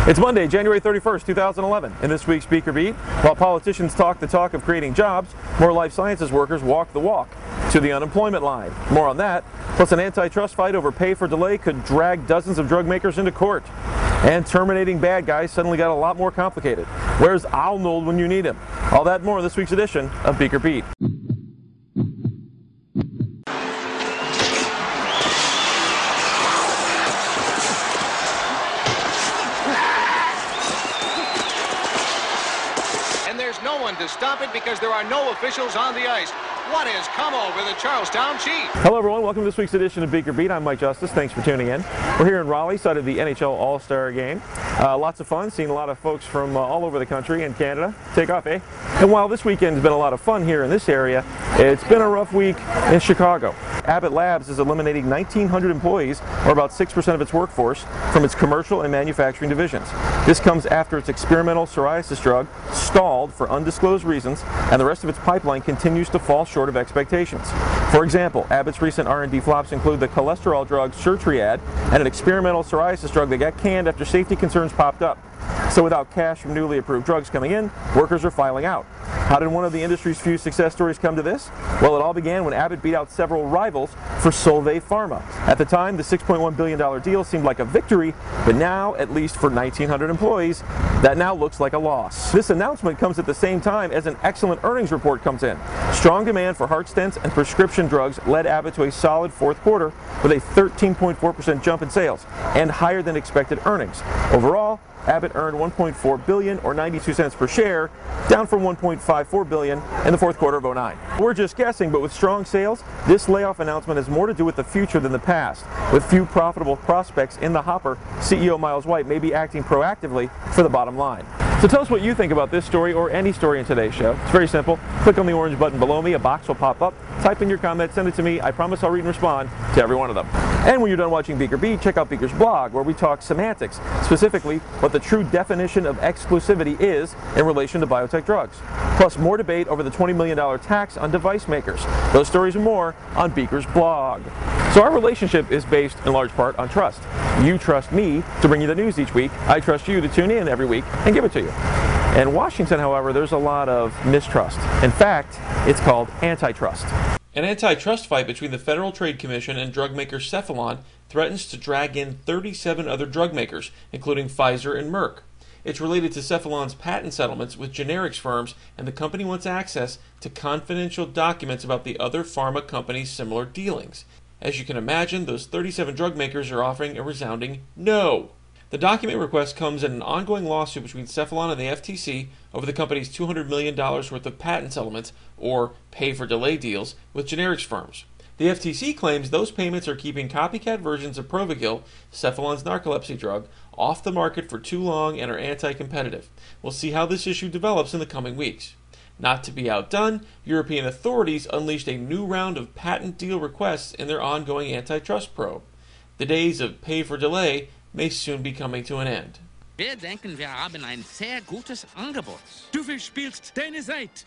It's Monday, January 31st, 2011. In this week's Beakerbeat, while politicians talk the talk of creating jobs, more life sciences workers walk the walk to the unemployment line. More on that, plus an antitrust fight over pay for delay could drag dozens of drug makers into court. And terminating bad guys suddenly got a lot more complicated. Where's Ah-nold when you need him? All that and more in this week's edition of Beakerbeat. There's no one to stop it because there are no officials on the ice. What has come over the Charlestown Chief? Hello everyone, welcome to this week's edition of Beakerbeat. I'm Mike Justice, thanks for tuning in. We're here in Raleigh, site of the NHL All-Star Game. Lots of fun, seeing a lot of folks from all over the country and Canada. Take off, eh? And while this weekend has been a lot of fun here in this area, it's been a rough week in Chicago. Abbott Labs is eliminating 1,900 employees, or about 6% of its workforce, from its commercial and manufacturing divisions. This comes after its experimental psoriasis drug stalled for undisclosed reasons, and the rest of its pipeline continues to fall short of expectations. For example, Abbott's recent R&D flops include the cholesterol drug Surtriad and an experimental psoriasis drug that got canned after safety concerns popped up. So without cash from newly approved drugs coming in, workers are filing out. How did one of the industry's few success stories come to this? Well, it all began when Abbott beat out several rivals for Solvay Pharma. At the time, the $6.1 billion deal seemed like a victory, but now, at least for 1,900 employees, that now looks like a loss. This announcement comes at the same time as an excellent earnings report comes in. Strong demand for heart stents and prescription drugs led Abbott to a solid fourth quarter with a 13.4% jump in sales and higher than expected earnings. Overall, Abbott earned $1.4 billion or 92 cents per share, down from $1.54 billion in the fourth quarter of 2009. We're just guessing, but with strong sales, this layoff announcement has more to do with the future than the past. With few profitable prospects in the hopper, CEO Miles White may be acting proactively for the bottom line. So tell us what you think about this story or any story in today's show. It's very simple. Click on the orange button below me, a box will pop up. Type in your comment, send it to me. I promise I'll read and respond to every one of them. And when you're done watching Beakerbeat, check out Beaker's blog, where we talk semantics, specifically what the true definition of exclusivity is in relation to biotech drugs. Plus more debate over the $20 million tax on device makers. Those stories and more on Beaker's blog. So our relationship is based in large part on trust. You trust me to bring you the news each week. I trust you to tune in every week and give it to you. In Washington, however, there's a lot of mistrust. In fact, it's called antitrust. An antitrust fight between the Federal Trade Commission and drug maker Cephalon threatens to drag in 37 other drug makers, including Pfizer and Merck. It's related to Cephalon's patent settlements with generics firms, and the company wants access to confidential documents about the other pharma companies' similar dealings. As you can imagine, those 37 drug makers are offering a resounding no. The document request comes in an ongoing lawsuit between Cephalon and the FTC over the company's $200 million worth of patent settlements, or pay-for-delay deals, with generics firms. The FTC claims those payments are keeping copycat versions of Provigil, Cephalon's narcolepsy drug, off the market for too long and are anti-competitive. We'll see how this issue develops in the coming weeks. Not to be outdone, European authorities unleashed a new round of patent deal requests in their ongoing antitrust probe. The days of pay-for-delay may soon be coming to an end. Wir denken, wir haben ein sehr gutes Angebot. Du verspielst deine Zeit.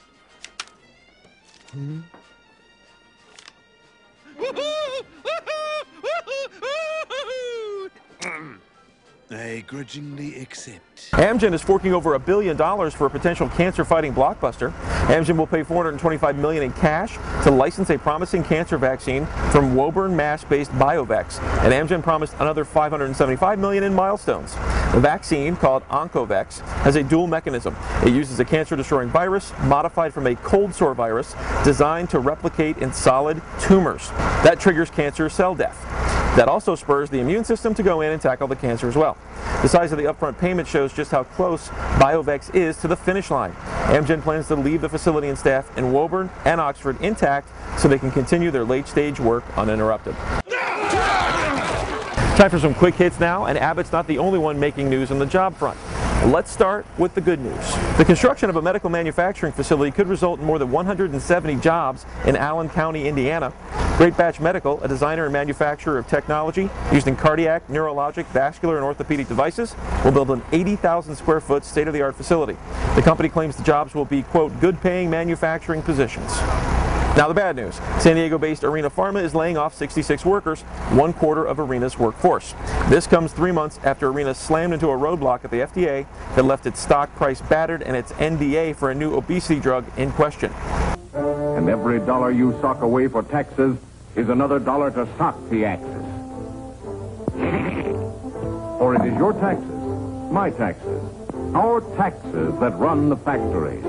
I grudgingly accept. Amgen is forking over $1 billion for a potential cancer-fighting blockbuster. Amgen will pay $425 million in cash to license a promising cancer vaccine from Woburn, Mass-based BioVex, and Amgen promised another $575 million in milestones. The vaccine, called Oncovex, has a dual mechanism. It uses a cancer-destroying virus modified from a cold sore virus designed to replicate in solid tumors. That triggers cancer cell death. That also spurs the immune system to go in and tackle the cancer as well. The size of the upfront payment shows just how close BioVex is to the finish line. Amgen plans to leave the facility and staff in Woburn and Oxford intact so they can continue their late-stage work uninterrupted. Time for some quick hits now, and Abbott's not the only one making news on the job front. Let's start with the good news. The construction of a medical manufacturing facility could result in more than 170 jobs in Allen County, Indiana. Great Batch Medical, a designer and manufacturer of technology used in cardiac, neurologic, vascular, and orthopedic devices, will build an 80,000 square foot state-of-the-art facility. The company claims the jobs will be, quote, good-paying manufacturing positions. Now the bad news. San Diego-based Arena Pharma is laying off 66 workers, 1/4 of Arena's workforce. This comes 3 months after Arena slammed into a roadblock at the FDA that left its stock price battered and its NDA for a new obesity drug in question. And every dollar you sock away for taxes is another dollar to sock the axis. For it is your taxes, my taxes, our taxes that run the factories.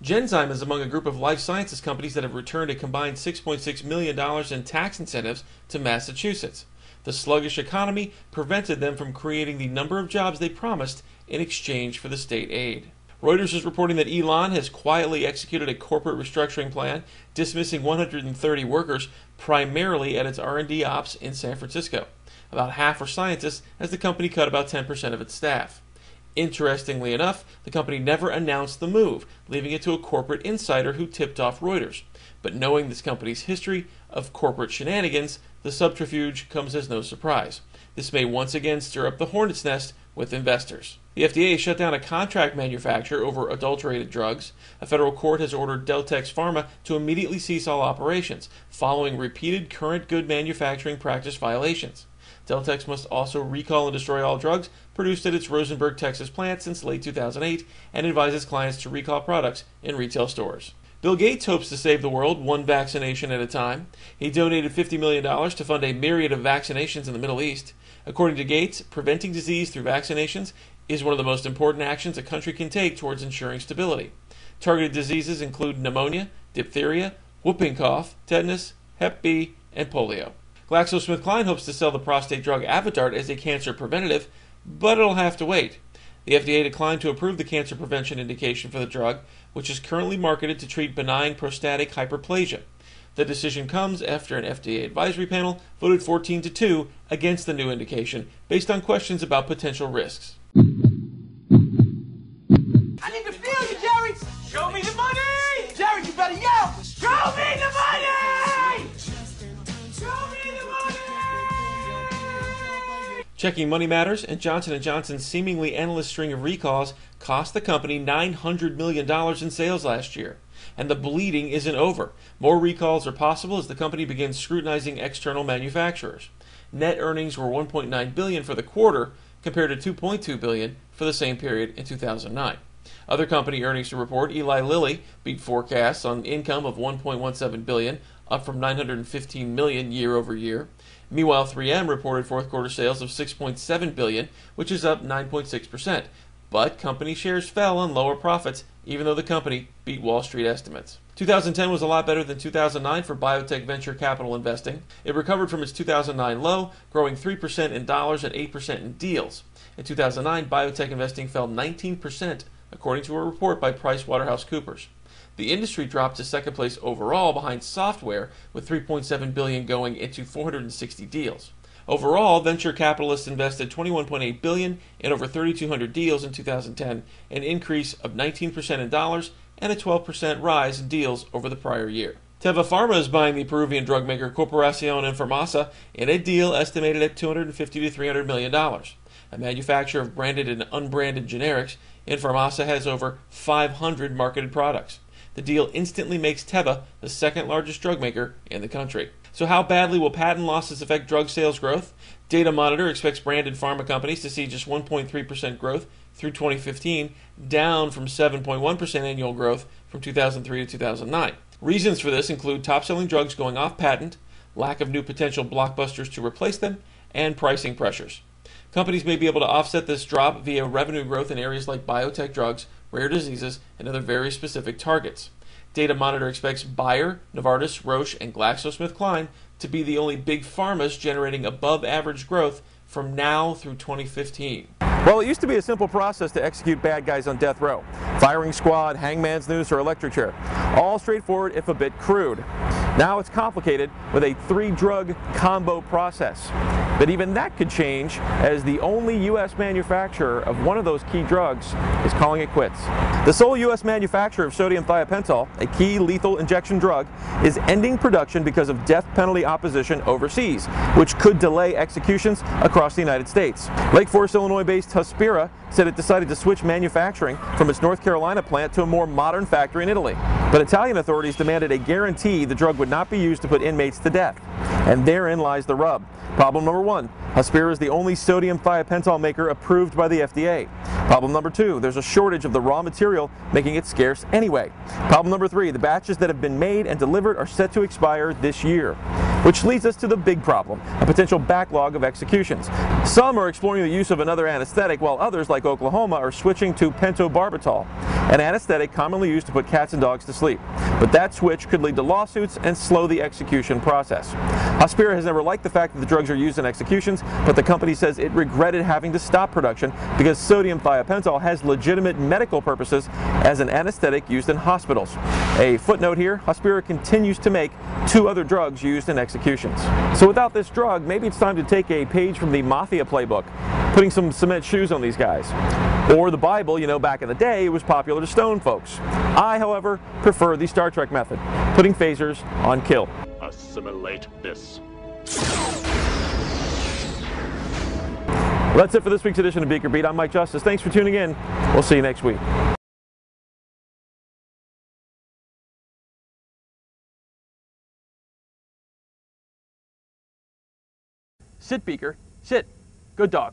Genzyme is among a group of life sciences companies that have returned a combined $6.6 million in tax incentives to Massachusetts. The sluggish economy prevented them from creating the number of jobs they promised in exchange for the state aid. Reuters is reporting that Elon has quietly executed a corporate restructuring plan, dismissing 130 workers, primarily at its R&D ops in San Francisco. About half are scientists, as the company cut about 10% of its staff. Interestingly enough, the company never announced the move, leaving it to a corporate insider who tipped off Reuters. But knowing this company's history of corporate shenanigans, the subterfuge comes as no surprise. This may once again stir up the hornet's nest with investors. The FDA shut down a contract manufacturer over adulterated drugs. A federal court has ordered Deltex Pharma to immediately cease all operations, following repeated current good manufacturing practice violations. Deltex must also recall and destroy all drugs produced at its Rosenberg, Texas plant since late 2008 and advises clients to recall products in retail stores. Bill Gates hopes to save the world one vaccination at a time. He donated $50 million to fund a myriad of vaccinations in the Middle East. According to Gates, preventing disease through vaccinations is one of the most important actions a country can take towards ensuring stability. Targeted diseases include pneumonia, diphtheria, whooping cough, tetanus, Hep B, and polio. GlaxoSmithKline hopes to sell the prostate drug Avodart as a cancer preventative, but it'll have to wait. The FDA declined to approve the cancer prevention indication for the drug, which is currently marketed to treat benign prostatic hyperplasia. The decision comes after an FDA advisory panel voted 14-2 against the new indication based on questions about potential risks. I need to feel you, Jerry! Show me the money! Jerry, you better yell! Show me the money! Show me the money! Checking Money Matters and Johnson & Johnson's seemingly endless string of recalls cost the company $900 million in sales last year. And the bleeding isn't over. More recalls are possible as the company begins scrutinizing external manufacturers. Net earnings were $1.9 billion for the quarter, compared to $2.2 billion for the same period in 2009. Other company earnings to report: Eli Lilly beat forecasts on income of $1.17 billion, up from $915 million year over year. Meanwhile, 3M reported fourth quarter sales of $6.7 billion, which is up 9.6%. But company shares fell on lower profits, even though the company beat Wall Street estimates. 2010 was a lot better than 2009 for biotech venture capital investing. It recovered from its 2009 low, growing 3% in dollars and 8% in deals. In 2009, biotech investing fell 19%, according to a report by PricewaterhouseCoopers. The industry dropped to second place overall behind software, with $3.7 billion going into 460 deals. Overall, venture capitalists invested $21.8 billion in over 3,200 deals in 2010, an increase of 19% in dollars and a 12% rise in deals over the prior year. Teva Pharma is buying the Peruvian drug maker Corporación Farmasa in a deal estimated at $250 to $300 million. A manufacturer of branded and unbranded generics, Farmasa has over 500 marketed products. The deal instantly makes Teva the second largest drug maker in the country. So how badly will patent losses affect drug sales growth? Data Monitor expects branded pharma companies to see just 1.3% growth through 2015, down from 7.1% annual growth from 2003 to 2009. Reasons for this include top-selling drugs going off patent, lack of new potential blockbusters to replace them, and pricing pressures. Companies may be able to offset this drop via revenue growth in areas like biotech drugs, rare diseases, and other very specific targets. Data Monitor expects Bayer, Novartis, Roche, and GlaxoSmithKline to be the only big pharmas generating above-average growth from now through 2015. Well, it used to be a simple process to execute bad guys on death row. Firing squad, hangman's noose, or electric chair. All straightforward, if a bit crude. Now it's complicated with a 3-drug combo process. But even that could change, as the only U.S. manufacturer of one of those key drugs is calling it quits. The sole U.S. manufacturer of sodium thiopental, a key lethal injection drug, is ending production because of death penalty opposition overseas, which could delay executions across the United States. Lake Forest, Illinois-based Hospira said it decided to switch manufacturing from its North Carolina plant to a more modern factory in Italy. But Italian authorities demanded a guarantee the drug would not be used to put inmates to death. And therein lies the rub. Problem number one, Hospira is the only sodium thiopental maker approved by the FDA. Problem number two, there's a shortage of the raw material, making it scarce anyway. Problem number three, the batches that have been made and delivered are set to expire this year. Which leads us to the big problem, a potential backlog of executions. Some are exploring the use of another anesthetic, while others, like Oklahoma, are switching to pentobarbital, an anesthetic commonly used to put cats and dogs to sleep. But that switch could lead to lawsuits and slow the execution process. Hospira has never liked the fact that the drugs are used in executions, but the company says it regretted having to stop production because sodium thiopental has legitimate medical purposes as an anesthetic used in hospitals. A footnote here, Hospira continues to make 2 other drugs used in executions. So without this drug, maybe it's time to take a page from the Mafia playbook, putting some cement shoes on these guys. Or the Bible, you know, back in the day, it was popular to stone folks. I, however, prefer the Star Trek method, putting phasers on kill. Assimilate this. Well, that's it for this week's edition of Beakerbeat. I'm Mike Justice. Thanks for tuning in. We'll see you next week. Sit, Beaker. Sit. Good dog.